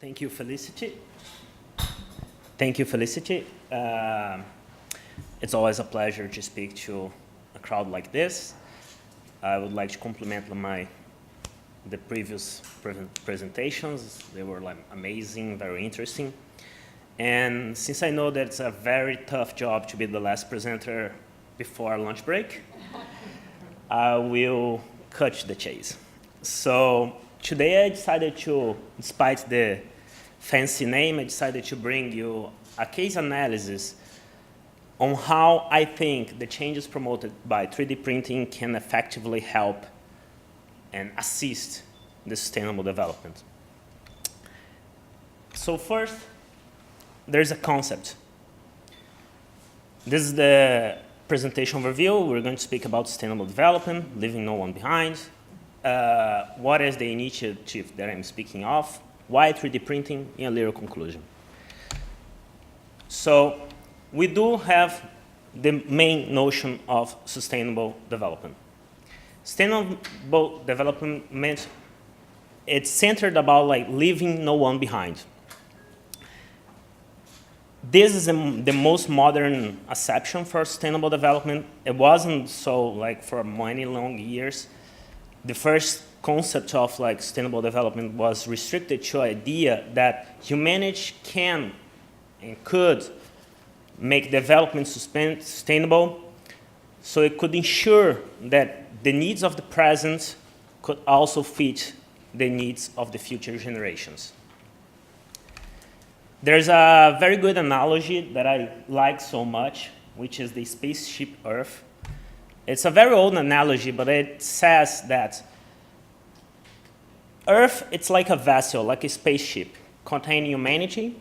Thank you, Felicity. Thank you, Felicity. It's always a pleasure to speak to a crowd like this. I would like to compliment the previous presentations. They were like amazing, very interesting. And since I know that it's a very tough job to be the last presenter before lunch break, I will cut to the chase. So today I decided to, despite the fancy name, I decided to bring you a case analysis on how I think the changes promoted by 3D printing can effectively help and assist the sustainable development. So first, there's a concept. This is the presentation overview. We're going to speak about sustainable development, leaving no one behind. What is the initiative that I'm speaking of? Why 3D printing? In a little conclusion. So we do have the main notion of sustainable development. Sustainable development means it's centered about like leaving no one behind. This is the most modern acception for sustainable development. It wasn't so like for many long years. The first concept of like sustainable development was restricted to the idea that humanity can and could make development sustainable, so it could ensure that the needs of the present could also fit the needs of the future generations. There's a very good analogy that I like so much, which is the spaceship Earth. It's a very old analogy, but it says that Earth, it's like a vessel, like a spaceship, containing humanity,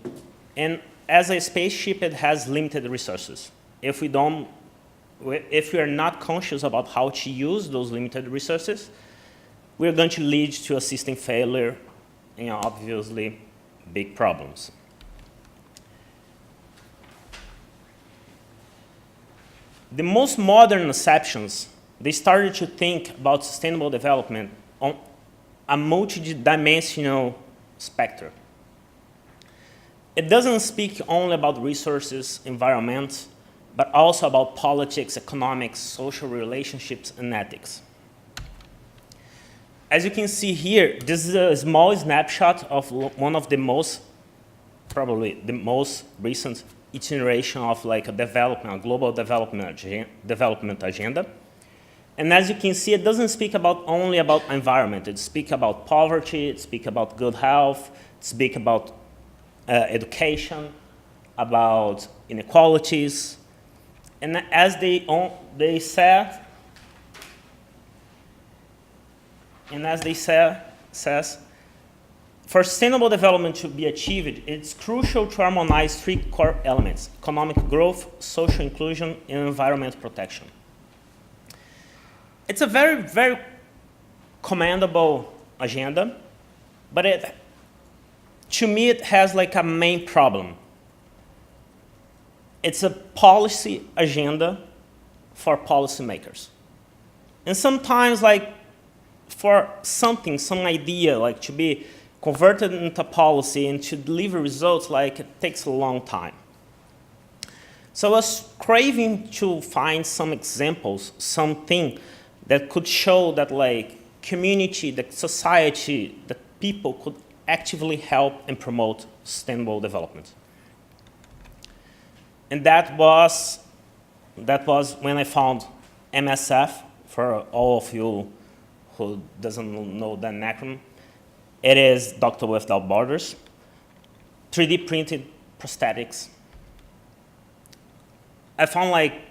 and as a spaceship, it has limited resources. If we are not conscious about how to use those limited resources, we're going to lead to a system failure and obviously big problems. The most modern acceptions, they started to think about sustainable development on a multi-dimensional spectrum. It doesn't speak only about resources, environment, but also about politics, economics, social relationships, and ethics. As you can see here, this is a small snapshot of one of the most, probably the most recent iteration of like a global development agenda. And as you can see, it doesn't speak only about environment. It speaks about poverty, it speaks about good health, it speaks about education, about inequalities. And as they says, for sustainable development to be achieved, it's crucial to harmonize three core elements: economic growth, social inclusion, and environmental protection. It's a very, very commendable agenda, but to me, it has like a main problem. It's a policy agenda for policymakers. And sometimes like for some idea like to be converted into policy and to deliver results, like it takes a long time. So I was craving to find some examples, something that could show that like community, that society, that people could actively help and promote sustainable development. And that was when I found MSF. For all of you who doesn't know that acronym, it is Doctor Without Borders, 3D printed prosthetics. I found like,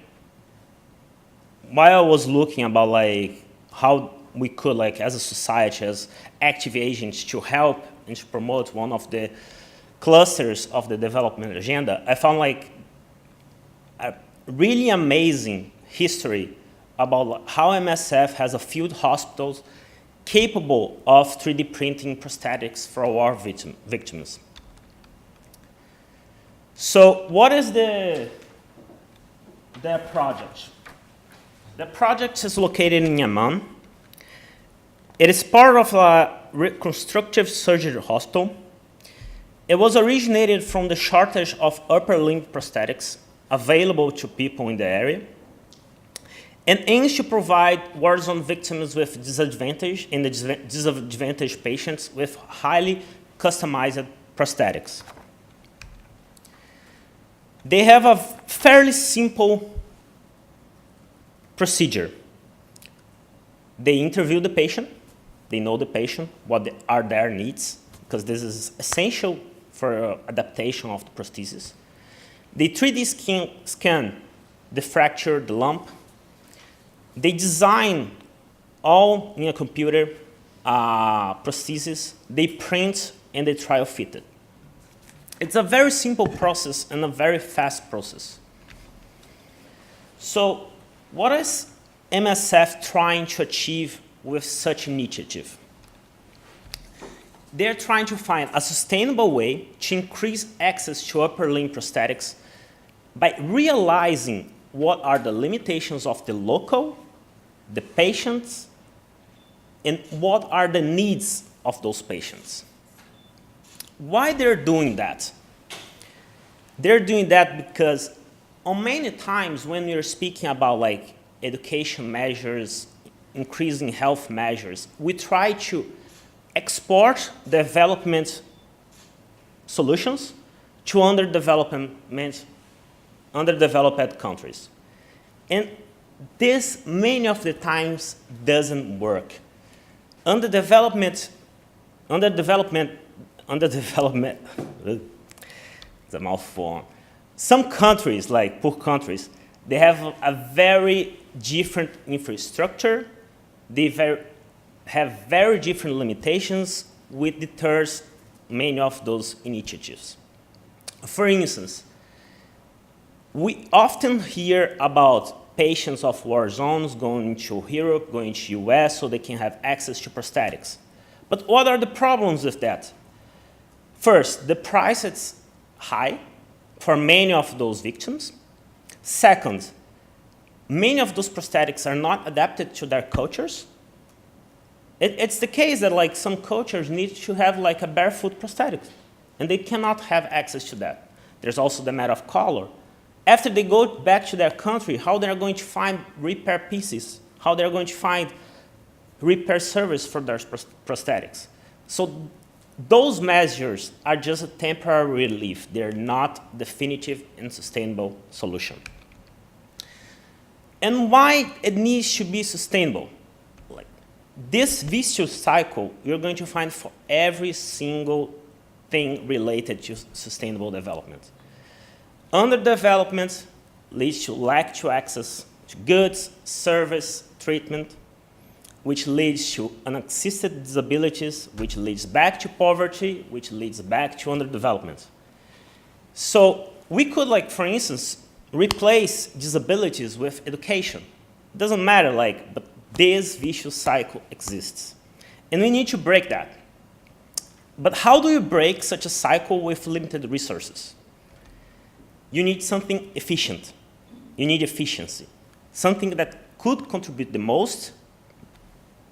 while I was looking about like how we could like as a society, as active agents to help and to promote one of the clusters of the development agenda, I found like a really amazing history about how MSF has a field hospitals capable of 3D printing prosthetics for war victims. So what is the project? The project is located in Yemen. It is part of a reconstructive surgery hospital. It was originated from the shortage of upper limb prosthetics available to people in the area, and aims to provide war zone victims with disadvantaged and disadvantaged patients with highly customized prosthetics. They have a fairly simple procedure. They interview the patient, they know the patient, what are their needs, because this is essential for adaptation of the prosthesis. They 3D scan the fracture, the lump. They design all in a computer prosthesis. They print and they trial fit it. It's a very simple process and a very fast process. So what is MSF trying to achieve with such initiative? They're trying to find a sustainable way to increase access to upper limb prosthetics by realizing what are the limitations of the local, the patients, and what are the needs of those patients. Why they're doing that? They're doing that because on many times when we're speaking about like education measures, increasing health measures, we try to export development solutions to underdeveloped countries. And this many of the times doesn't work. Underdevelopment, it's a mouthful. Some countries, like poor countries, they have a very different infrastructure. They have very different limitations, which deters many of those initiatives. For instance, we often hear about patients of war zones going to Europe, going to US, so they can have access to prosthetics. But what are the problems with that? First, the price is high for many of those victims. Second, many of those prosthetics are not adapted to their cultures. It's the case that like some cultures need to have like a barefoot prosthetic, and they cannot have access to that. There's also the matter of color. After they go back to their country, how they're going to find repair pieces, how they're going to find repair service for their prosthetics. So those measures are just a temporary relief. They're not definitive and sustainable solution. And why it needs to be sustainable? Like this vicious cycle, you're going to find for every single thing related to sustainable development. Underdevelopment leads to lack to access to goods, service, treatment, which leads to unassisted disabilities, which leads back to poverty, which leads back to underdevelopment. So we could, like, for instance, replace disabilities with education. It doesn't matter, like, but this vicious cycle exists. And we need to break that. But how do you break such a cycle with limited resources? You need something efficient. You need efficiency. Something that could contribute the most,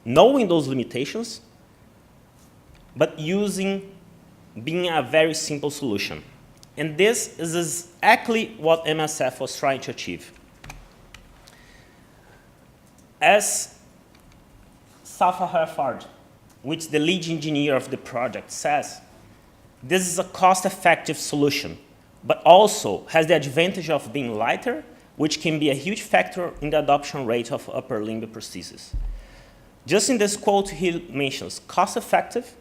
knowing those limitations, but being a very simple solution. And this is exactly what MSF was trying to achieve. As Safa Herford, which is the lead engineer of the project, says, this is a cost-effective solution, but also has the advantage of being lighter, which can be a huge factor in the adoption rate of upper limb prosthesis. Just in this quote, he mentions cost-effective,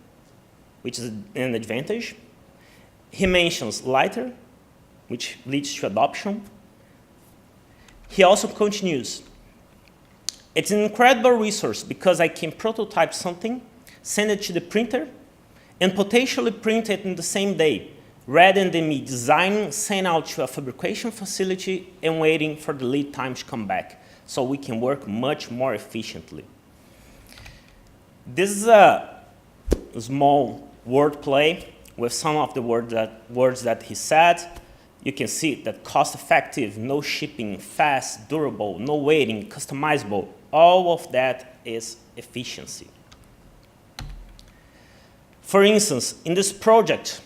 which is an advantage. He mentions lighter, which leads to adoption. He also continues, it's an incredible resource because I can prototype something, send it to the printer, and potentially print it in the same day, rather than me designing, send out to a fabrication facility, and waiting for the lead time to come back, so we can work much more efficiently. This is a small wordplay with some of the words that he said. You can see that cost-effective, no shipping, fast, durable, no waiting, customizable, all of that is efficiency. For instance, in this project,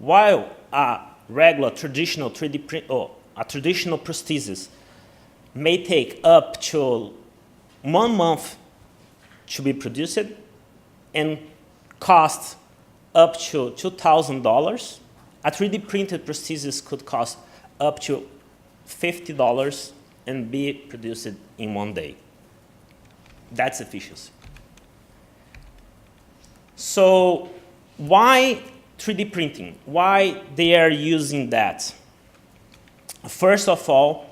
While a regular traditional 3D print or a traditional prosthesis may take up to 1 month to be produced and cost up to $2,000, a 3D printed prosthesis could cost up to $50 and be produced in 1 day. That's efficiency. So why 3D printing? Why they are using that? First of all,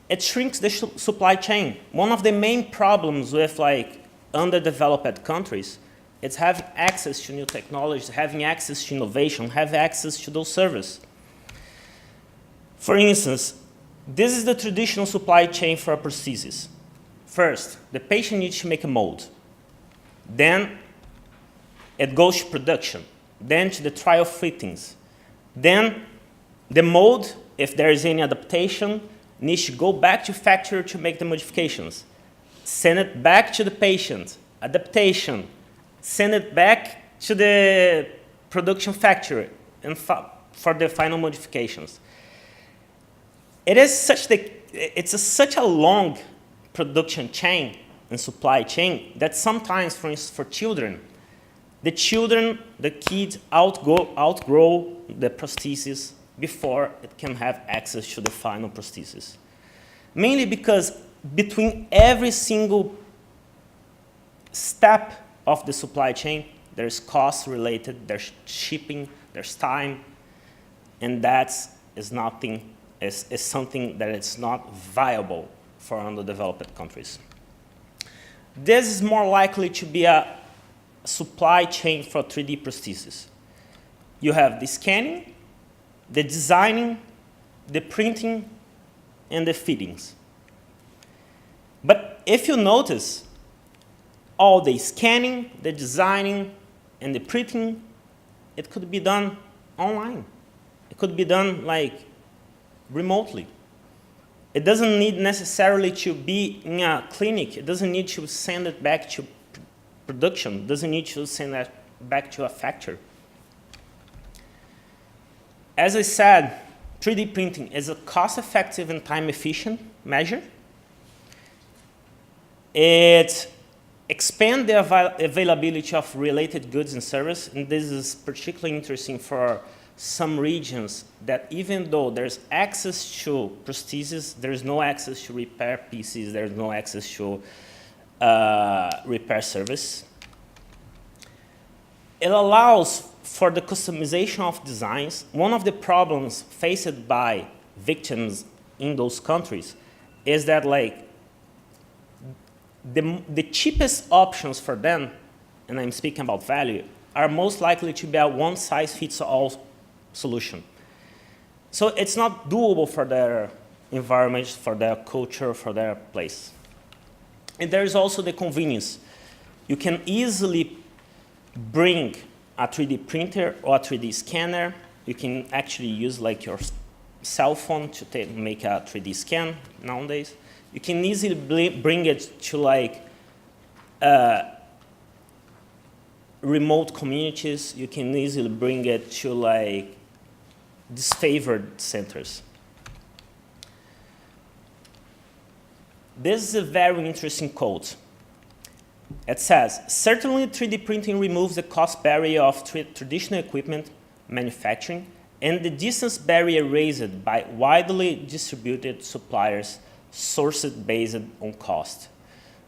it shrinks the supply chain. One of the main problems with like underdeveloped countries is having access to new technologies, having access to innovation, having access to those services. For instance, this is the traditional supply chain for a prosthesis. First, the patient needs to make a mold. Then it goes to production. Then to the trial fittings. Then the mold, if there is any adaptation, needs to go back to factory to make the modifications. Send it back to the patient, adaptation. Send it back to the production factory and for the final modifications. It's such a long production chain and supply chain that sometimes, for instance, for children, the kids outgrow the prosthesis before it can have access to the final prosthesis. Mainly because between every single step of the supply chain, there's costs related, there's shipping, there's time, and that is something that is not viable for underdeveloped countries. This is more likely to be a supply chain for 3D prosthesis. You have the scanning, the designing, the printing, and the fittings. But if you notice, all the scanning, the designing, and the printing, it could be done online. It could be done like remotely. It doesn't need necessarily to be in a clinic. It doesn't need to send it back to production. It doesn't need to send it back to a factory. As I said, 3D printing is a cost-effective and time-efficient measure. It expands the availability of related goods and services, and this is particularly interesting for some regions that even though there's access to prosthesis, there's no access to repair pieces, there's no access to repair service. It allows for the customization of designs. One of the problems faced by victims in those countries is that like the cheapest options for them, and I'm speaking about value, are most likely to be a one-size-fits-all solution. So it's not doable for their environment, for their culture, for their place. And there is also the convenience. You can easily bring a 3D printer or a 3D scanner. You can actually use like your cell phone to make a 3D scan nowadays. You can easily bring it to like remote communities. You can easily bring it to like disfavored centers. This is a very interesting quote. It says, certainly 3D printing removes the cost barrier of traditional equipment manufacturing and the distance barrier raised by widely distributed suppliers sourced based on cost.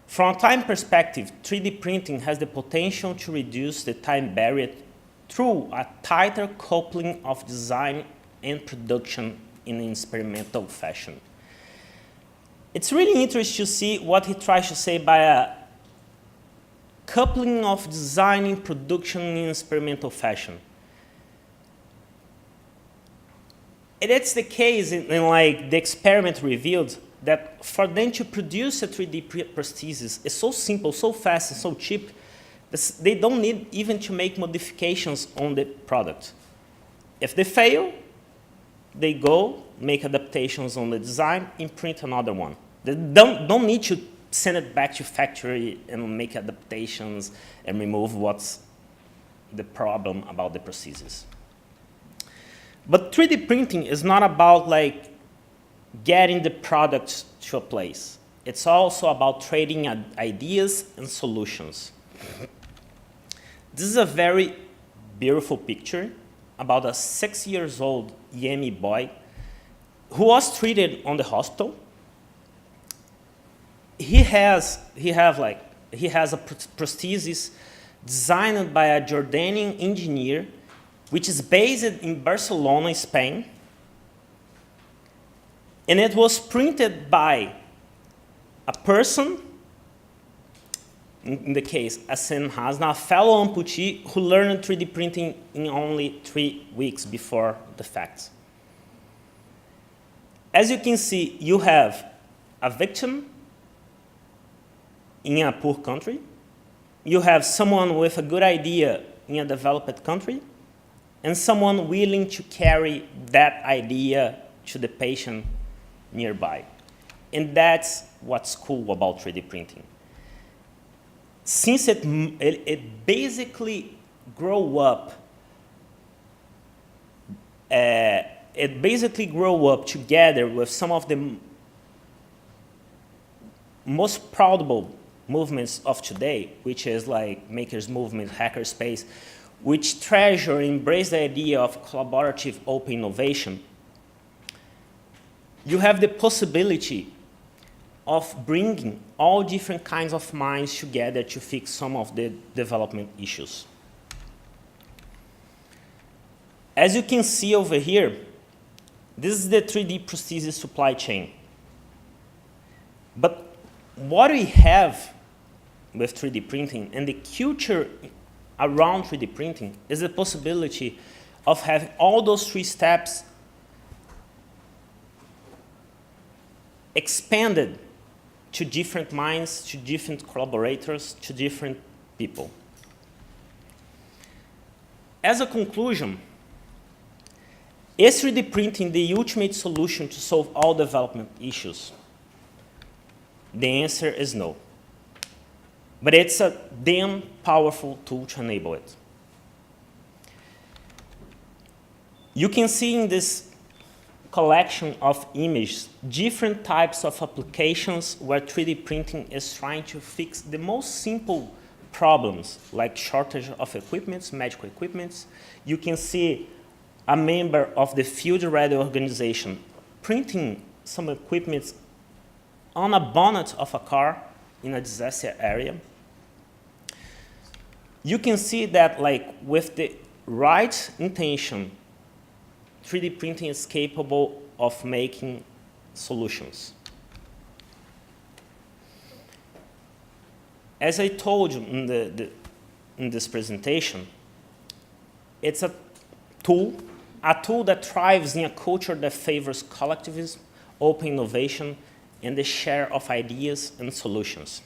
From a time perspective, 3D printing has the potential to reduce the time barrier through a tighter coupling of design and production in an experimental fashion. It's really interesting to see what he tries to say by a coupling of design and production in experimental fashion. It's the case in like the experiment revealed that for them to produce a 3D prosthesis is so simple, so fast, and so cheap, they don't need even to make modifications on the product. If they fail, they go make adaptations on the design and print another one. They don't need to send it back to factory and make adaptations and remove what's the problem about the prosthesis. But 3D printing is not about like getting the products to a place. It's also about trading ideas and solutions. This is a very beautiful picture about a 6-year-old Yemi boy who was treated on the hospital. He has a prosthesis designed by a Jordanian engineer, which is based in Barcelona, Spain. And it was printed by a person, in the case, Asen Hasna, a fellow amputee who learned 3D printing in only 3 weeks before the fact. As you can see, you have a victim in a poor country. You have someone with a good idea in a developed country, and someone willing to carry that idea to the patient nearby. And that's what's cool about 3D printing. Since it basically grew up, together with some of the most proudable movements of today, which is like makers movement, hackerspace, which treasure and embrace the idea of collaborative open innovation. You have the possibility of bringing all different kinds of minds together to fix some of the development issues. As you can see over here, this is the 3D prosthesis supply chain. But what we have with 3D printing and the culture around 3D printing is the possibility of having all those 3 steps expanded to different minds, to different collaborators, to different people. As a conclusion, is 3D printing the ultimate solution to solve all development issues? The answer is no. But it's a damn powerful tool to enable it. You can see in this collection of images different types of applications where 3D printing is trying to fix the most simple problems, like shortage of equipments, medical equipments. You can see a member of the Field Ready organization printing some equipment on a bonnet of a car in a disaster area. You can see that, like, with the right intention, 3D printing is capable of making solutions. As I told you in this presentation, it's a tool that thrives in a culture that favors collectivism, open innovation, and the share of ideas and solutions.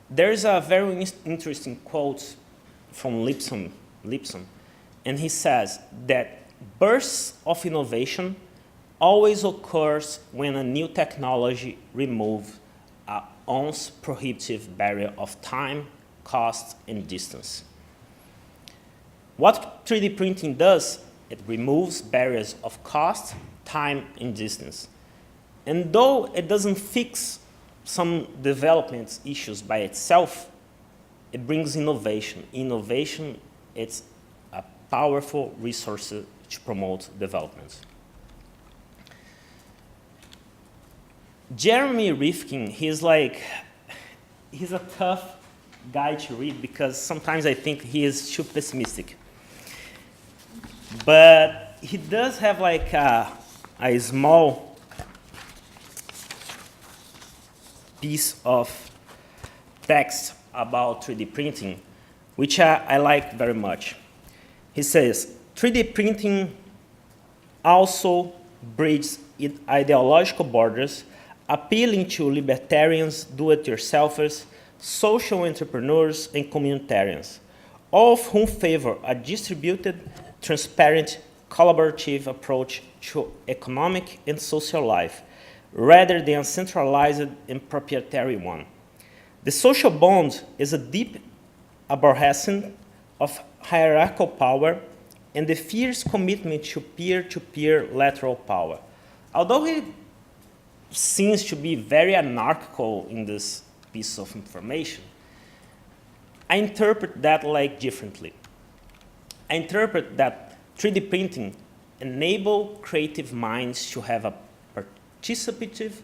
There is a very interesting quote from Lipson, and he says that bursts of innovation always occurs when a new technology removes a once prohibitive barrier of time, cost, and distance. What 3D printing does, it removes barriers of cost, time, and distance. And though it doesn't fix some development issues by itself, it brings innovation. Innovation, it's a powerful resource to promote development. Jeremy Rifkin, he's a tough guy to read because sometimes I think he is too pessimistic. But he does have like a small piece of text about 3D printing, which I like very much. He says, 3D printing also bridges ideological borders, appealing to libertarians, do-it-yourselfers, social entrepreneurs, and communitarians, all of whom favor a distributed, transparent, collaborative approach to economic and social life, rather than a centralized and proprietary one. The social bond is a deep abhorrence of hierarchical power and the fierce commitment to peer-to-peer lateral power. Although he seems to be very anarchical in this piece of information, I interpret that like differently. I interpret that 3D printing enables creative minds to have a participative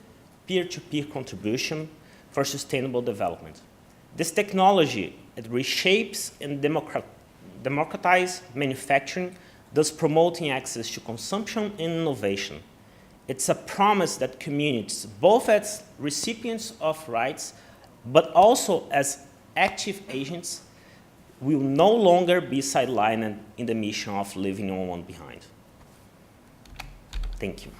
peer-to-peer contribution for sustainable development. This technology, it reshapes and democratizes manufacturing, thus promoting access to consumption and innovation. It's a promise that communities, both as recipients of rights, but also as active agents, will no longer be sidelined in the mission of leaving no one behind. Thank you.